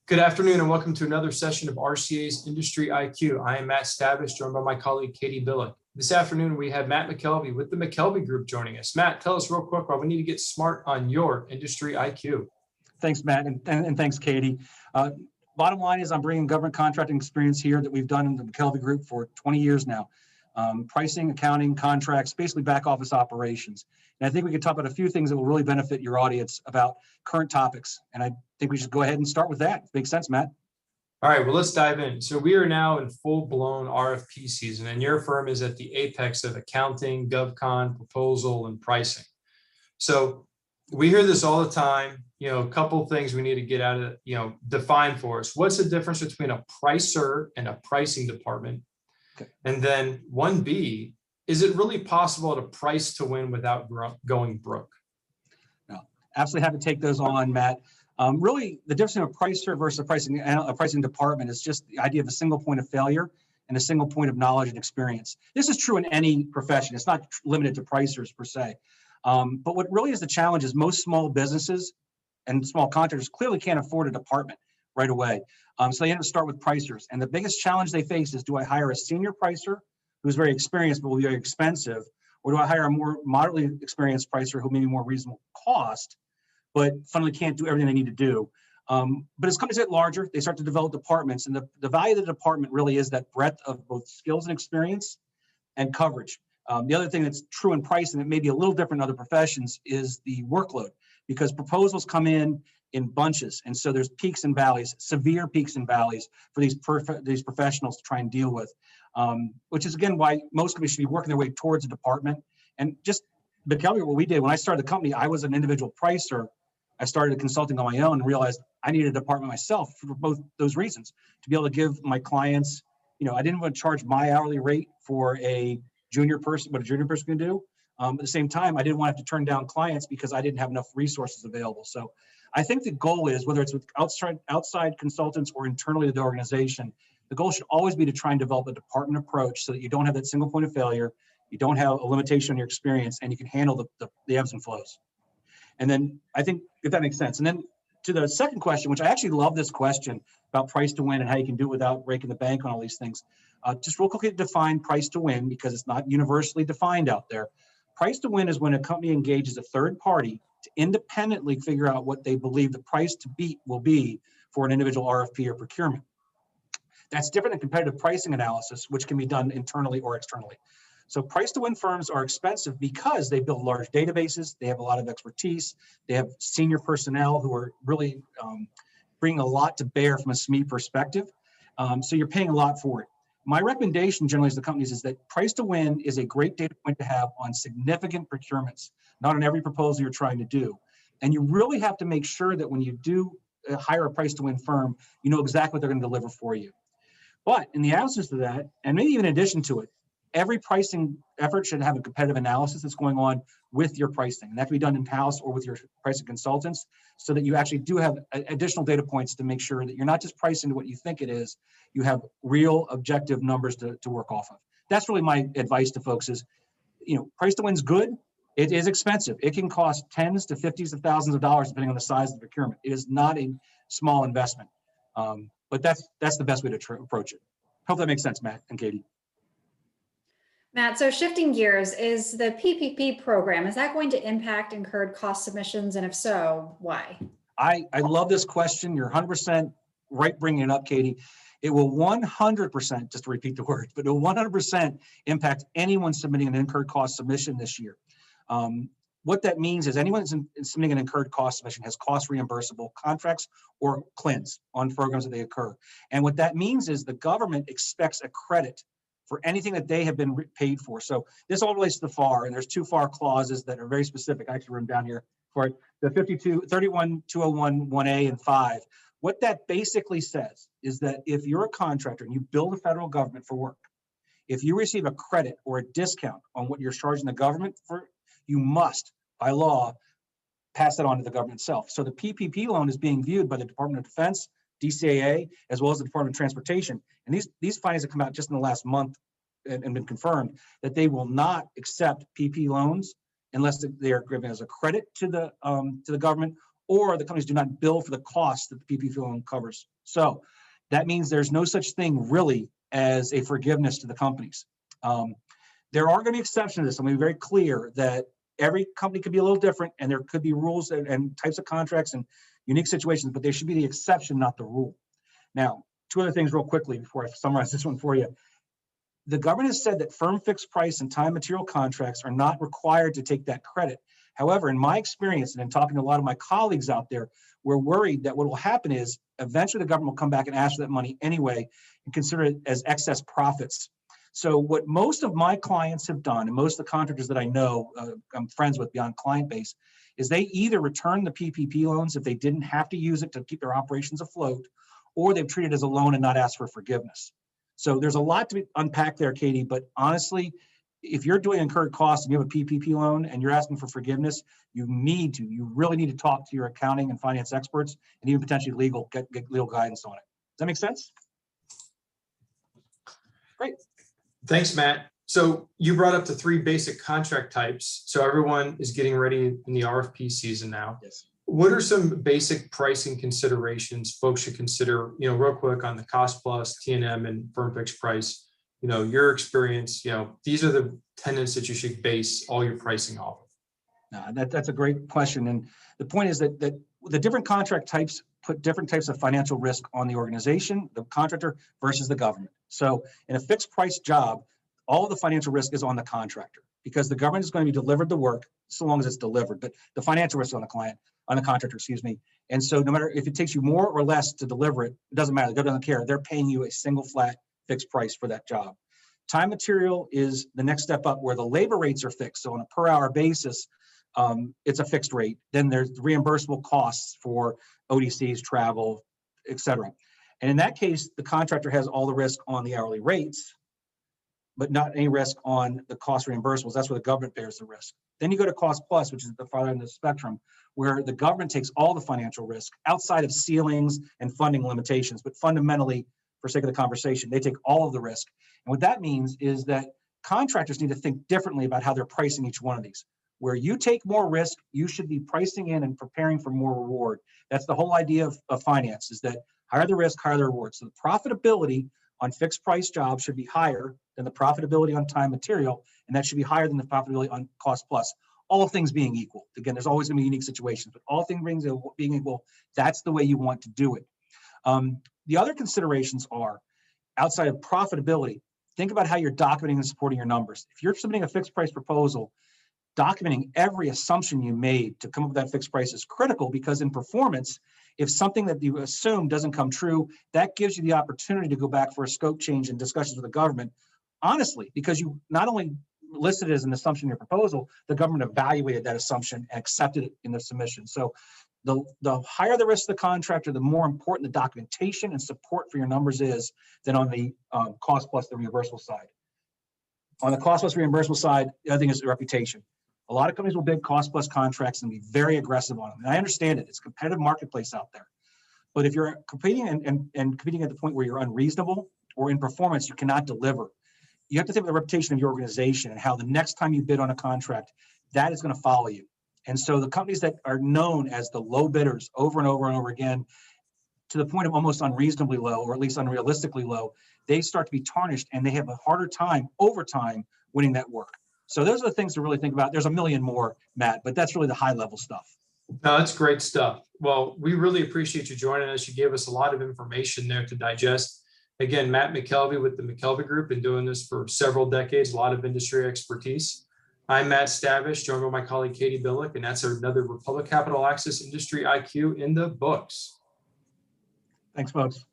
Good afternoon and welcome to another session of RCA's Industry IQ. I am Matt Stavish, joined by my colleague Katie Billick. This afternoon, we have Matt McKelvey with the McKelvey Group joining us. Matt, tell us real quick why we need to get smart on your Industry IQ. Thanks, Matt, and thanks, Katie. Bottom line is I'm bringing government contracting experience here that we've done in the McKelvey Group for 20 years now. Pricing, accounting, contracts, basically back office operations. And I think we could talk about a few things that will really benefit your audience about current topics. And I think we should go ahead and start with that. Makes sense, Matt? All right, well, let's dive in. So we are now in full-blown RFP season, and your firm is at the apex of accounting, GovCon, proposal, and pricing. So we hear this all the time. A couple of things we need to get out of, define for us. What's the difference between a pricer and a pricing department? Okay. And then 1B, is it really possible to price to win without going broke? No, absolutely have to take those on, Matt. Really, the difference in a pricer versus a pricing department is just the idea of a single point of failure and a single point of knowledge and experience. This is true in any profession. It's not limited to pricers per se. But what really is the challenge is most small businesses and small contractors clearly can't afford a department right away. So they have to start with pricers. And the biggest challenge they face is, do I hire a senior pricer who's very experienced but will be very expensive, or do I hire a more moderately experienced pricer who may be more reasonable cost, but funnily can't do everything they need to do? But as companies get larger, they start to develop departments, and the value of the department really is that breadth of both skills and experience and coverage. The other thing that's true in pricing that may be a little different in other professions is the workload, because proposals come in bunches, and so there's peaks and valleys, severe peaks and valleys for these professionals to try and deal with, which is again why most companies should be working their way towards a department. And just McKelvey, what we did when I started the company, I was an individual pricer. I started consulting on my own and realized I needed a department myself for both those reasons, to be able to give my clients, I didn't want to charge my hourly rate for a junior person, what a junior person can do. At the same time, I didn't want to have to turn down clients because I didn't have enough resources available. So I think the goal is, whether it's with outside consultants or internally to the organization, the goal should always be to try and develop a department approach so that you don't have that single point of failure, you don't have a limitation on your experience, and you can handle the ebbs and flows. And then I think, if that makes sense. And then to the second question, which I actually love this question about price to win and how you can do it without breaking the bank on all these things. Just real quickly define price to win, because it's not universally defined out there. Price to win is when a company engages a third party to independently figure out what they believe the price to beat will be for an individual RFP or procurement. That's different than competitive pricing analysis, which can be done internally or externally. So price to win firms are expensive because they build large databases, they have a lot of expertise, they have senior personnel who are really bringing a lot to bear from a SME perspective. So you're paying a lot for it. My recommendation generally to the companies is that price to win is a great data point to have on significant procurements, not on every proposal you're trying to do. And you really have to make sure that when you do hire a price to win firm, you know exactly what they're going to deliver for you. But in the absence of that, and maybe even in addition to it, every pricing effort should have a competitive analysis that's going on with your pricing. And that can be done in-house or with your pricing consultants, so that you actually do have additional data points to make sure that you're not just pricing to what you think it is, you have real objective numbers to work off of. That's really my advice to folks is, price to win's good. It is expensive. It can cost tens to fifties of thousands of dollars depending on the size of the procurement. It is not a small investment, but that's the best way to approach it. Hope that makes sense, Matt and Katie. Matt, so shifting gears, is the PPP program, is that going to impact incurred cost submissions? And if so, why? I love this question. You're 100% right bringing it up, Katie. It will 100%, just to repeat the word, but it will 100% impact anyone submitting an incurred cost submission this year. What that means is anyone submitting an incurred cost submission has cost reimbursable contracts or CLINs on programs that they occur. And what that means is the government expects a credit for anything that they have been paid for. So this all relates to the FAR, and there's two FAR clauses that are very specific. I actually wrote them down here for it. The 31201, 1A and 5. What that basically says is that if you're a contractor and you bill the federal government for work, if you receive a credit or a discount on what you're charging the government for, you must, by law, pass that on to the government itself. So the PPP loan is being viewed by the Department of Defense, DCAA, as well as the Department of Transportation. And these findings have come out just in the last month and been confirmed that they will not accept PP loans unless they are given as a credit to the government or the companies do not bill for the cost that the PPP loan covers. So that means there's no such thing really as a forgiveness to the companies. There are going to be exceptions to this. I'm going to be very clear that every company could be a little different, and there could be rules and types of contracts and unique situations, but they should be the exception, not the rule. Now, two other things real quickly before I summarize this one for you. The government has said that firm fixed price and time material contracts are not required to take that credit. However, in my experience and in talking to a lot of my colleagues out there, we're worried that what will happen is eventually the government will come back and ask for that money anyway and consider it as excess profits. So what most of my clients have done, and most of the contractors that I know, I'm friends with beyond client base, is they either return the PPP loans if they didn't have to use it to keep their operations afloat, or they've treated it as a loan and not asked for forgiveness. So there's a lot to unpack there, Katie, but honestly, if you're doing incurred costs and you have a PPP loan and you're asking for forgiveness, you really need to talk to your accounting and finance experts and even potentially get legal guidance on it. Does that make sense? Great. Thanks, Matt. So you brought up the three basic contract types. So everyone is getting ready in the RFP season now. Yes. What are some basic pricing considerations folks should consider, real quick on the cost plus, T&M, and firm fixed price? Your experience, these are the tenets that you should base all your pricing off of. That's a great question. And the point is that the different contract types put different types of financial risk on the organization, the contractor versus the government. So in a fixed price job, all of the financial risk is on the contractor because the government is going to be delivered the work so long as it's delivered, but the financial risk is on the contractor, excuse me. And so no matter if it takes you more or less to deliver it, it doesn't matter. The government doesn't care. They're paying you a single flat fixed price for that job. Time material is the next step up where the labor rates are fixed. So on a per hour basis, it's a fixed rate. Then there's reimbursable costs for ODCs, travel, et cetera. And in that case, the contractor has all the risk on the hourly rates, but not any risk on the cost reimbursables. That's where the government bears the risk. Then you go to cost plus, which is the farther end of the spectrum, where the government takes all the financial risk outside of ceilings and funding limitations. But fundamentally, for sake of the conversation, they take all of the risk. And what that means is that contractors need to think differently about how they're pricing each one of these. Where you take more risk, you should be pricing in and preparing for more reward. That's the whole idea of finance, is that higher the risk, higher the reward. So the profitability on fixed price jobs should be higher than the profitability on time material, and that should be higher than the profitability on cost plus. All things being equal. Again, there's always going to be unique situations, but all things being equal, that's the way you want to do it. The other considerations are outside of profitability. Think about how you're documenting and supporting your numbers. If you're submitting a fixed price proposal, documenting every assumption you made to come up with that fixed price is critical, because in performance, if something that you assume doesn't come true, that gives you the opportunity to go back for a scope change and discussions with the government, honestly, because you not only listed it as an assumption in your proposal, the government evaluated that assumption and accepted it in the submission. So the higher the risk of the contractor, the more important the documentation and support for your numbers is than on the cost plus the reimbursable side. On the cost plus reimbursable side, the other thing is the reputation. A lot of companies will bid cost plus contracts and be very aggressive on them. And I understand it. It's a competitive marketplace out there. But if you're competing and competing at the point where you're unreasonable or in performance, you cannot deliver. You have to think of the reputation of your organization and how the next time you bid on a contract, that is going to follow you. And so the companies that are known as the low bidders over and over and over again, to the point of almost unreasonably low, or at least unrealistically low, they start to be tarnished and they have a harder time over time winning that work. So those are the things to really think about. There's a million more, Matt, but that's really the high level stuff. No, that's great stuff. Well, we really appreciate you joining us. You gave us a lot of information there to digest. Again, Matt McKelvey with the McKelvey Group, been doing this for several decades, a lot of industry expertise. I'm Matt Stavish, joined by my colleague Katie Billick, and that's another Republic Capital Access Industry IQ in the books. Thanks, folks.